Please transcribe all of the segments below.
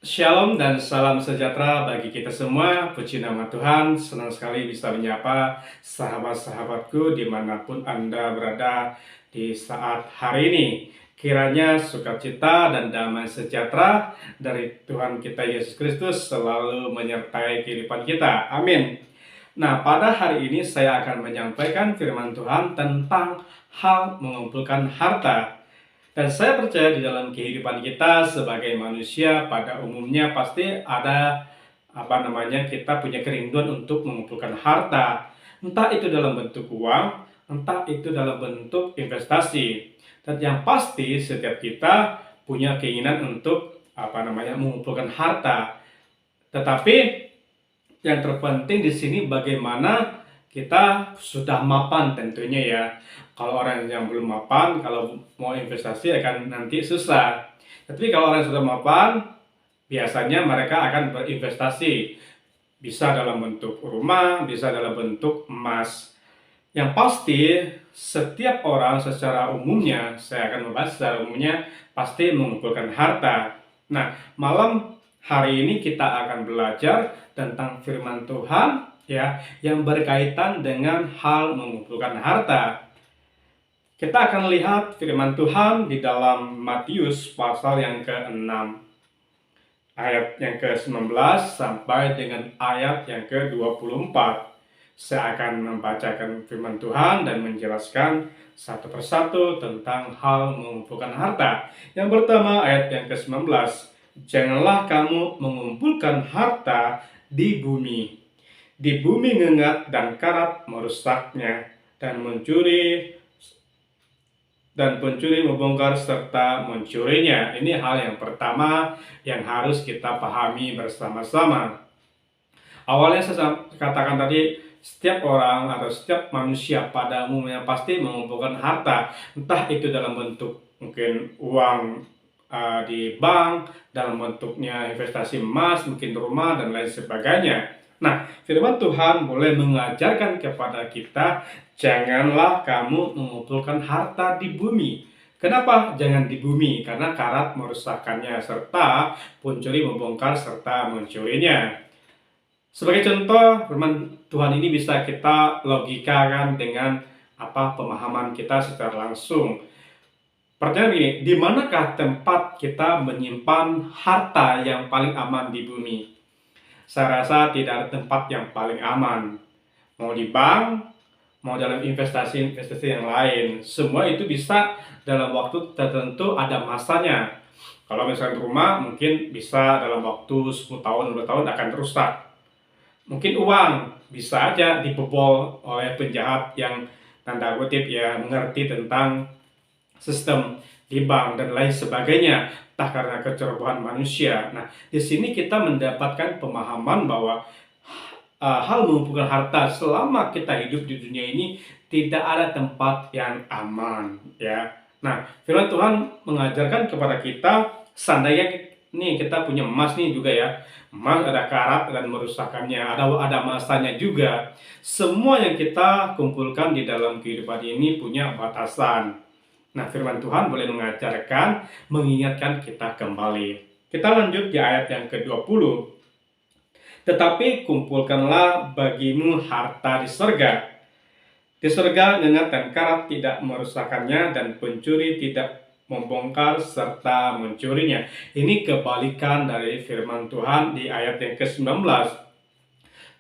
Shalom dan salam sejahtera bagi kita semua. Puji nama Tuhan, senang sekali bisa menyapa sahabat-sahabatku dimanapun Anda berada di saat hari ini. Kiranya sukacita dan damai sejahtera dari Tuhan kita Yesus Kristus selalu menyertai kehidupan kita. Amin. Nah, pada hari ini saya akan menyampaikan firman Tuhan tentang hal mengumpulkan harta. Dan saya percaya di dalam kehidupan kita sebagai manusia pada umumnya pasti ada kita punya kerinduan untuk mengumpulkan harta. Entah itu dalam bentuk uang, entah itu dalam bentuk investasi. Dan yang pasti setiap kita punya keinginan untuk mengumpulkan harta. Tetapi yang terpenting di sini bagaimana kita sudah mapan tentunya ya. Kalau orang yang belum mapan, kalau mau investasi akan nanti susah. Tapi kalau orang yang sudah mapan, biasanya mereka akan berinvestasi. Bisa dalam bentuk rumah, bisa dalam bentuk emas. Yang pasti, setiap orang secara umumnya, saya akan membahas secara umumnya, pasti mengumpulkan harta. Nah, malam hari ini kita akan belajar tentang firman Tuhan ya yang berkaitan dengan hal mengumpulkan harta. Kita akan lihat firman Tuhan di dalam Matius pasal yang ke-6 ayat yang ke-19 sampai dengan ayat yang ke-24. Saya akan membacakan firman Tuhan dan menjelaskan satu persatu tentang hal mengumpulkan harta. Yang pertama ayat yang ke-19. Janganlah kamu mengumpulkan harta di bumi. Di bumi ngengat dan karat merusaknya, dan pencuri membongkar serta mencurinya. Ini hal yang pertama yang harus kita pahami bersama-sama. Awalnya saya katakan tadi, setiap orang atau setiap manusia pada umumnya pasti mengumpulkan harta, entah itu dalam bentuk mungkin uang di bank, dalam bentuknya investasi emas, mungkin rumah dan lain sebagainya. Nah, firman Tuhan boleh mengajarkan kepada kita, janganlah kamu mengumpulkan harta di bumi. Kenapa jangan di bumi? Karena karat merusakkannya serta pencuri membongkar serta mencurinya. Sebagai contoh, firman Tuhan ini bisa kita logikakan dengan pemahaman kita secara langsung. Pertanyaan ini, di manakah tempat kita menyimpan harta yang paling aman di bumi? Saya rasa tidak ada tempat yang paling aman. Mau di bank, mau dalam investasi-investasi yang lain. Semua itu bisa dalam waktu tertentu ada masanya. Kalau misalnya rumah, mungkin bisa dalam waktu 10 tahun, 20 tahun akan rusak. Mungkin uang bisa aja dibobol oleh penjahat yang tanda kutip ya mengerti tentang sistem di bank dan lain sebagainya, entah karena kecerobohan manusia. Nah, di sini kita mendapatkan pemahaman bahwa hal mengumpulkan harta selama kita hidup di dunia ini tidak ada tempat yang aman ya. Nah, firman Tuhan mengajarkan kepada kita, seandainya nih kita punya emas nih juga ya, emas ada karat dan merusakkannya, ada masanya juga. Semua yang kita kumpulkan di dalam kehidupan ini punya batasan. Nah, firman Tuhan boleh mengajarkan, mengingatkan kita kembali. Kita lanjut di ayat yang ke-20. Tetapi kumpulkanlah bagimu harta di surga. Di surga ngengat dan karat tidak merusakkannya, dan pencuri tidak membongkar serta mencurinya. Ini kebalikan dari firman Tuhan di ayat yang ke-19.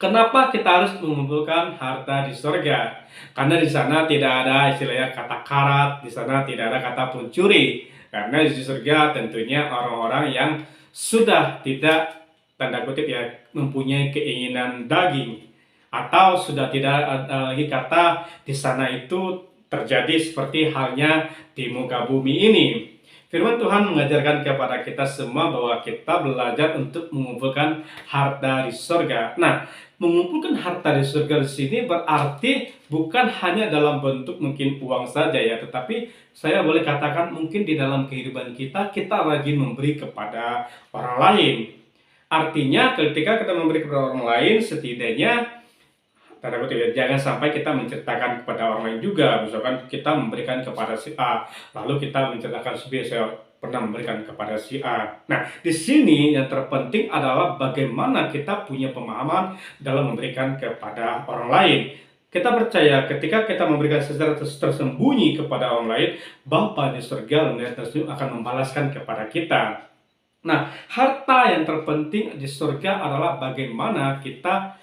Kenapa kita harus mengumpulkan harta di surga? Karena di sana tidak ada istilahnya kata karat, di sana tidak ada kata pencuri. Karena di surga tentunya orang-orang yang sudah tidak tanda kutip ya mempunyai keinginan daging, atau sudah tidak ada lagi kata di sana itu terjadi seperti halnya di muka bumi ini. Firman Tuhan mengajarkan kepada kita semua bahwa kita belajar untuk mengumpulkan harta di surga. Nah, mengumpulkan harta di surga di sini berarti bukan hanya dalam bentuk mungkin uang saja ya, tetapi saya boleh katakan mungkin di dalam kehidupan kita rajin memberi kepada orang lain. Artinya ketika kita memberi kepada orang lain, setidaknya tanda kutip jangan sampai kita menceritakan kepada orang lain juga. Misalkan kita memberikan kepada si A, lalu kita menceritakan si B, pernah memberikan kepada si A. Nah, di sini yang terpenting adalah bagaimana kita punya pemahaman dalam memberikan kepada orang lain. Kita percaya ketika kita memberikan secara tersembunyi kepada orang lain, Bapa di surga akan membalaskan kepada kita. Nah, harta yang terpenting di surga adalah bagaimana kita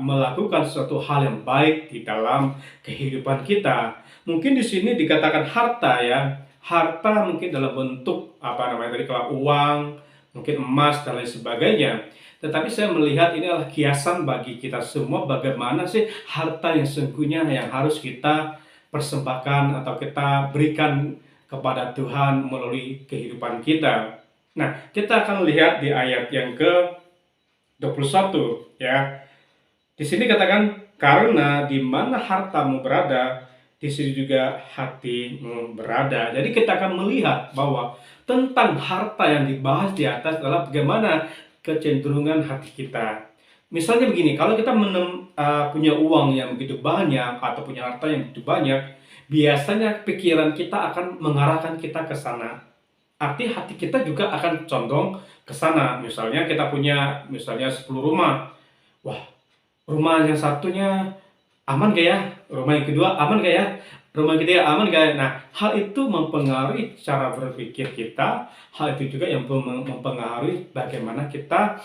melakukan suatu hal yang baik di dalam kehidupan kita. Mungkin di sini dikatakan harta ya, harta mungkin dalam bentuk tadi kalau uang, mungkin emas dan lain sebagainya. Tetapi saya melihat ini adalah kiasan bagi kita semua bagaimana sih harta yang sesungguhnya yang harus kita persembahkan atau kita berikan kepada Tuhan melalui kehidupan kita. Nah, kita akan lihat di ayat yang ke-21 ya. Di sini katakan, karena di mana hartamu berada, di sini juga hatimu berada. Jadi kita akan melihat bahwa tentang harta yang dibahas di atas adalah bagaimana kecenderungan hati kita. Misalnya begini, kalau kita punya uang yang begitu banyak atau punya harta yang begitu banyak, biasanya pikiran kita akan mengarahkan kita ke sana. Arti hati kita juga akan condong ke sana. Misalnya kita punya 10 rumah. Wah, rumah yang satunya aman gak ya? Rumah yang kedua aman gak ya? Rumah yang ketiga aman gak ya? Nah, hal itu mempengaruhi cara berpikir kita. Hal itu juga yang mempengaruhi bagaimana kita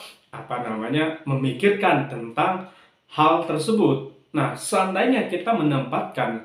memikirkan tentang hal tersebut. Nah, seandainya kita menempatkan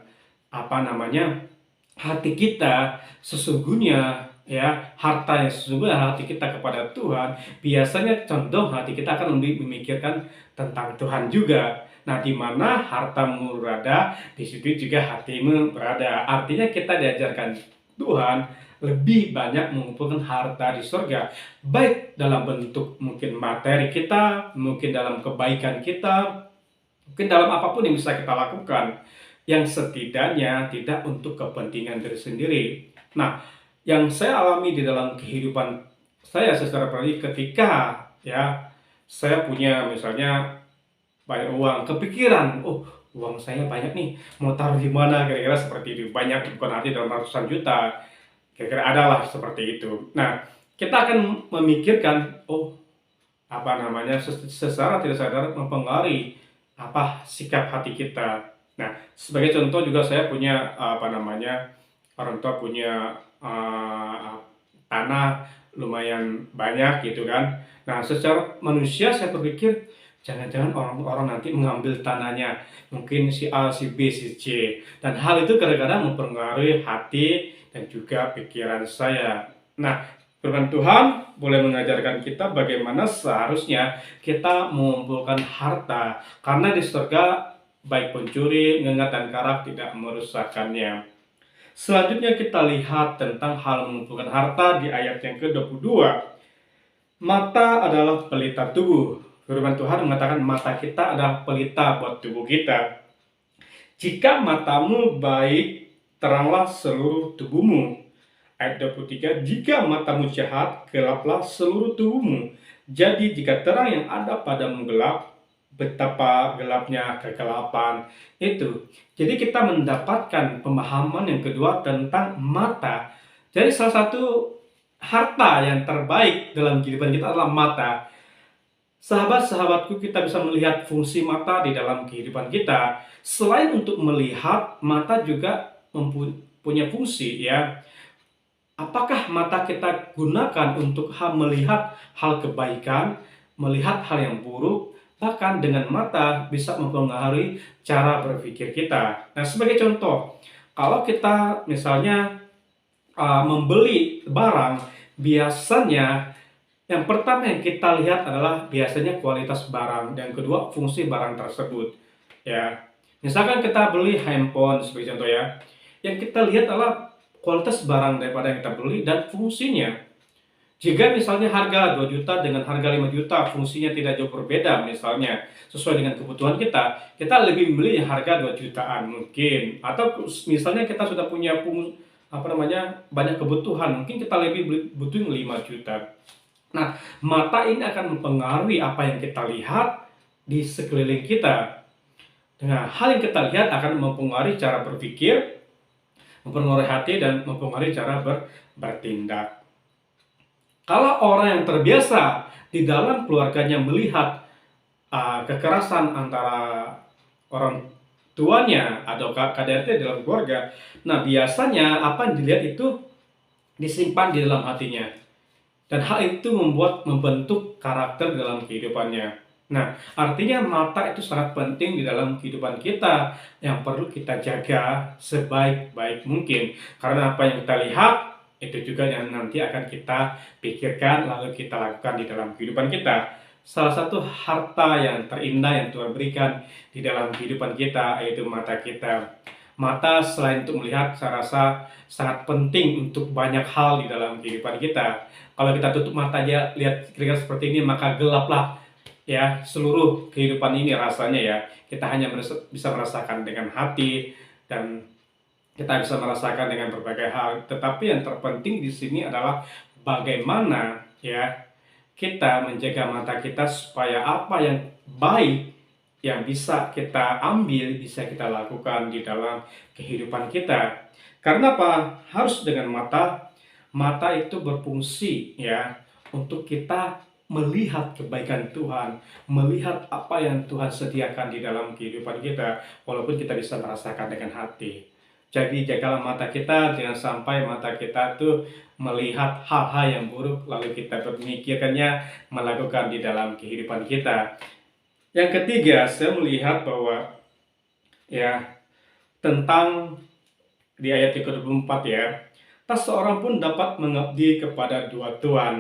hati kita sesungguhnya ya, harta yang sesungguhnya hati kita kepada Tuhan, biasanya condong hati kita akan lebih memikirkan tentang Tuhan juga. Nah, di mana hartamu berada, di situ juga hatimu berada. Artinya kita diajarkan Tuhan lebih banyak mengumpulkan harta di surga, baik dalam bentuk mungkin materi kita, mungkin dalam kebaikan kita, mungkin dalam apapun yang bisa kita lakukan, yang setidaknya tidak untuk kepentingan diri sendiri. Nah, yang saya alami di dalam kehidupan saya secara pribadi ketika ya saya punya misalnya banyak uang, kepikiran, oh uang saya banyak nih, mau taruh di mana kira-kira seperti itu. Banyak bukan arti dalam ratusan juta, kira-kira adalah seperti itu. Nah, kita akan memikirkan, oh secara tidak sadar mempengaruhi sikap hati kita. Nah, sebagai contoh juga saya punya orang tua punya tanah lumayan banyak gitu kan. Nah, secara manusia saya berpikir jangan-jangan orang-orang nanti mengambil tanahnya, mungkin si A, si B, si C, dan hal itu kadang-kadang mempengaruhi hati dan juga pikiran saya. Nah, firman Tuhan boleh mengajarkan kita bagaimana seharusnya kita mengumpulkan harta, karena di surga baik pencuri, ngengat dan karak tidak merusakkannya. Selanjutnya kita lihat tentang hal mengumpulkan harta di ayat yang ke-22. Mata adalah pelita tubuh. Firman Tuhan mengatakan mata kita adalah pelita buat tubuh kita. Jika matamu baik, teranglah seluruh tubuhmu. Ayat 23, jika matamu jahat, gelaplah seluruh tubuhmu. Jadi jika terang yang ada padamu gelap, betapa gelapnya kegelapan itu. Jadi kita mendapatkan pemahaman yang kedua tentang mata. Jadi salah satu harta yang terbaik dalam kehidupan kita adalah mata. Sahabat-sahabatku, kita bisa melihat fungsi mata di dalam kehidupan kita. Selain untuk melihat, mata juga mempunyai fungsi ya. Apakah mata kita gunakan untuk melihat hal kebaikan, melihat hal yang buruk, bahkan dengan mata bisa mempengaruhi cara berpikir kita. Nah, sebagai contoh, kalau kita misalnya membeli barang, biasanya yang pertama yang kita lihat adalah biasanya kualitas barang, dan kedua fungsi barang tersebut. Ya, misalkan kita beli handphone sebagai contoh ya, yang kita lihat adalah kualitas barang daripada yang kita beli dan fungsinya. Jika misalnya harga 2 juta dengan harga 5 juta, fungsinya tidak jauh berbeda misalnya, sesuai dengan kebutuhan kita lebih beli harga 2 jutaan mungkin. Atau misalnya kita sudah punya banyak kebutuhan, mungkin kita lebih butuh 5 juta. Nah, mata ini akan mempengaruhi apa yang kita lihat di sekeliling kita. Dengan hal yang kita lihat akan mempengaruhi cara berpikir, mempengaruhi hati, dan mempengaruhi cara bertindak. Kalau orang yang terbiasa di dalam keluarganya melihat kekerasan antara orang tuanya atau KDRT dalam keluarga, nah biasanya apa yang dilihat itu disimpan di dalam hatinya. Dan hal itu membentuk karakter dalam kehidupannya. Nah, artinya mata itu sangat penting di dalam kehidupan kita yang perlu kita jaga sebaik-baik mungkin. Karena apa yang kita lihat, itu juga yang nanti akan kita pikirkan lalu kita lakukan di dalam kehidupan kita. Salah satu harta yang terindah yang Tuhan berikan di dalam kehidupan kita yaitu mata kita. Mata selain untuk melihat, saya rasa sangat penting untuk banyak hal di dalam kehidupan kita. Kalau kita tutup mata aja lihat kira-kira seperti ini, maka gelaplah ya seluruh kehidupan ini rasanya ya. Kita hanya bisa merasakan dengan hati dan kita bisa merasakan dengan berbagai hal. Tetapi yang terpenting di sini adalah bagaimana ya kita menjaga mata kita supaya apa yang baik yang bisa kita ambil, bisa kita lakukan di dalam kehidupan kita. Karena apa? Harus dengan mata. Mata itu berfungsi ya untuk kita melihat kebaikan Tuhan, melihat apa yang Tuhan sediakan di dalam kehidupan kita, walaupun kita bisa merasakan dengan hati. Jadi jagalah mata kita, jangan sampai mata kita tuh melihat hal-hal yang buruk, lalu kita memikirkannya, melakukan di dalam kehidupan kita. Yang ketiga, saya melihat bahwa ya tentang di ayat yang ke-24 ya, tak seorang pun dapat mengabdi kepada dua tuan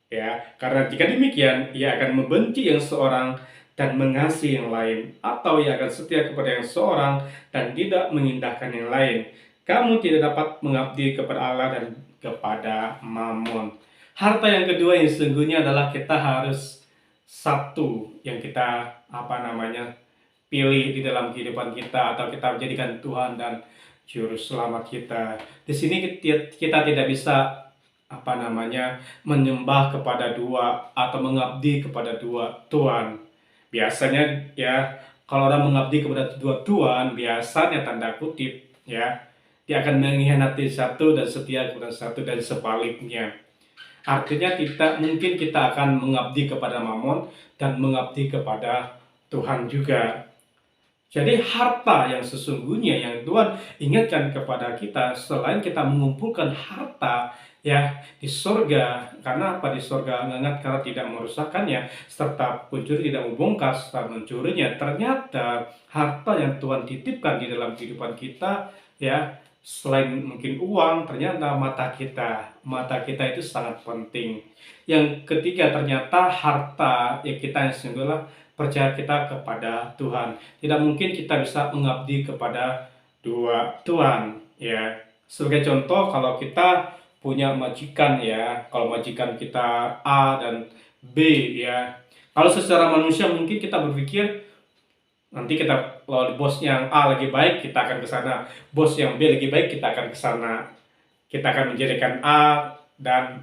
ya, karena jika demikian ia akan membenci yang seorang dan mengasihi yang lain, atau ia akan setia kepada yang seorang dan tidak mengindahkan yang lain. Kamu tidak dapat mengabdi kepada Allah dan kepada Mammon. Harta yang kedua yang sesungguhnya adalah kita harus satu yang kita pilih di dalam kehidupan kita atau kita menjadikan Tuhan dan juru selamat kita. Di sini kita tidak bisa menyembah kepada dua atau mengabdi kepada dua tuan. Biasanya ya kalau orang mengabdi kepada dua tuan, biasanya tanda kutip ya dia akan mengkhianati satu dan setia kepada satu dan sebaliknya. Artinya mungkin kita akan mengabdi kepada Mammon dan mengabdi kepada Tuhan juga. Jadi harta yang sesungguhnya yang Tuhan ingatkan kepada kita, selain kita mengumpulkan harta ya di sorga, karena apa? Di sorga mengingat karena tidak merusakkannya, serta pencuri tidak membongkar serta mencurinya. Ternyata harta yang Tuhan titipkan di dalam kehidupan kita ya, selain mungkin uang, ternyata mata kita itu sangat penting. Yang ketiga, ternyata harta yang kita yang sesungguhnya percaya kita kepada Tuhan. Tidak mungkin kita bisa mengabdi kepada dua tuan ya. Sebagai contoh, kalau kita punya majikan ya, kalau majikan kita A dan B ya, kalau secara manusia mungkin kita berpikir nanti kalau bos yang A lagi baik kita akan ke sana, bos yang B lagi baik kita akan ke sana, kita akan menjadikan A dan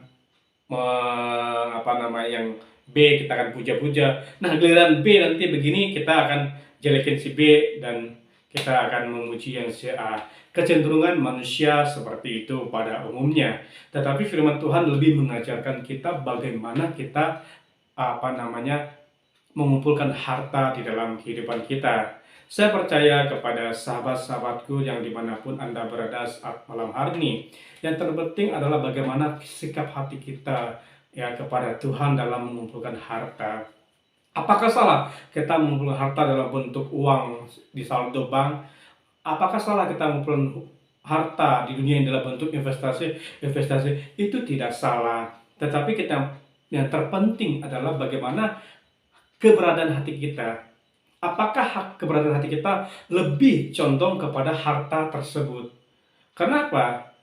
yang B kita akan puja-puja. Nah giliran B nanti begini kita akan jelekin si B dan kita akan memuji yang si A. Kecenderungan manusia seperti itu pada umumnya. Tetapi firman Tuhan lebih mengajarkan kita bagaimana kita mengumpulkan harta di dalam kehidupan kita. Saya percaya kepada sahabat-sahabatku yang dimanapun Anda berada saat malam hari ini, yang terpenting adalah bagaimana sikap hati kita ya kepada Tuhan dalam mengumpulkan harta. Apakah salah kita mengumpulkan harta dalam bentuk uang di saldo bank? Apakah salah kita mengumpulkan harta di dunia yang dalam bentuk investasi? Itu tidak salah. Tetapi yang terpenting adalah bagaimana keberadaan hati kita. Apakah keberadaan hati kita lebih condong kepada harta tersebut? Kenapa?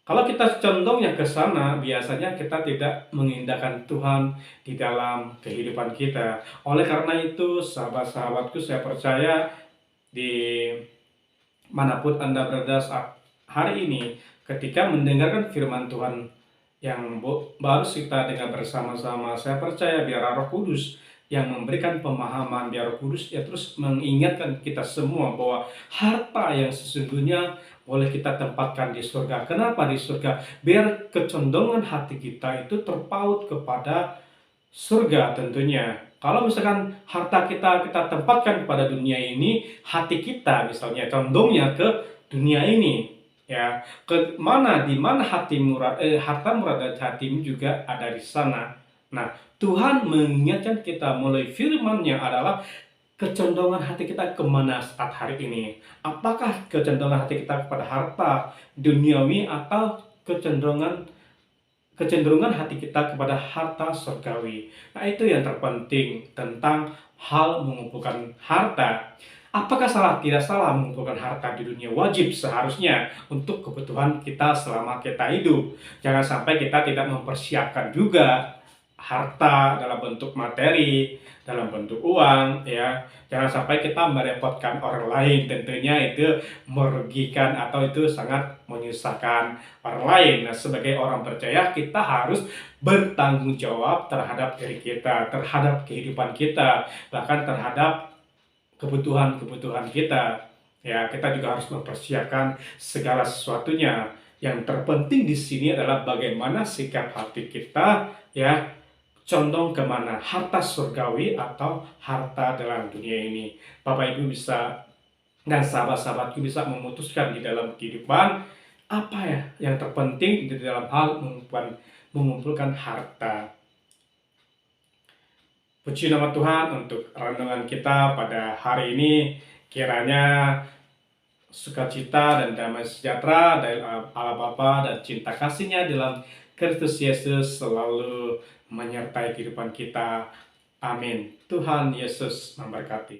Kalau kita condongnya ke sana, biasanya kita tidak mengindahkan Tuhan di dalam kehidupan kita. Oleh karena itu, sahabat-sahabatku, saya percaya di manapun Anda berada saat hari ini, ketika mendengarkan firman Tuhan yang baru kita dengar bersama-sama, saya percaya biar Roh Kudus yang memberikan pemahaman, biar Roh Kudus ya terus mengingatkan kita semua bahwa harta yang sesungguhnya boleh kita tempatkan di surga. Kenapa di surga? Biar kecondongan hati kita itu terpaut kepada surga tentunya. Kalau misalkan harta kita tempatkan pada dunia ini, hati kita misalnya condongnya ke dunia ini, ya ke mana, di mana hati murad, harta murad dan hatimu juga ada di sana. Nah, Tuhan mengingatkan kita melalui firman-Nya adalah kecondongan hati kita kemana saat hari ini. Apakah kecondongan hati kita kepada harta duniawi atau kecenderungan hati kita kepada harta surgawi. Nah, itu yang terpenting tentang hal mengumpulkan harta. Apakah salah? Tidak salah mengumpulkan harta di dunia, wajib seharusnya untuk kebutuhan kita selama kita hidup. Jangan sampai kita tidak mempersiapkan juga harta dalam bentuk materi, dalam bentuk uang, ya. Jangan sampai kita merepotkan orang lain, tentunya itu merugikan atau itu sangat menyusahkan orang lain. Nah, sebagai orang percaya kita harus bertanggung jawab terhadap diri kita, terhadap kehidupan kita, bahkan terhadap kebutuhan-kebutuhan kita. Ya, kita juga harus mempersiapkan segala sesuatunya. Yang terpenting di sini adalah bagaimana sikap hati kita, ya, condong kemana, harta surgawi atau harta dalam dunia ini. Bapak Ibu bisa dan sahabat-sahabatku bisa memutuskan di dalam kehidupan apa ya yang terpenting di dalam hal mengumpulkan harta. Puji nama Tuhan untuk renungan kita pada hari ini. Kiranya sukacita dan damai sejahtera dari Allah Bapa dan cinta kasih-Nya dalam Kristus Yesus selalu menyertai kehidupan kita. Amin. Tuhan Yesus memberkati.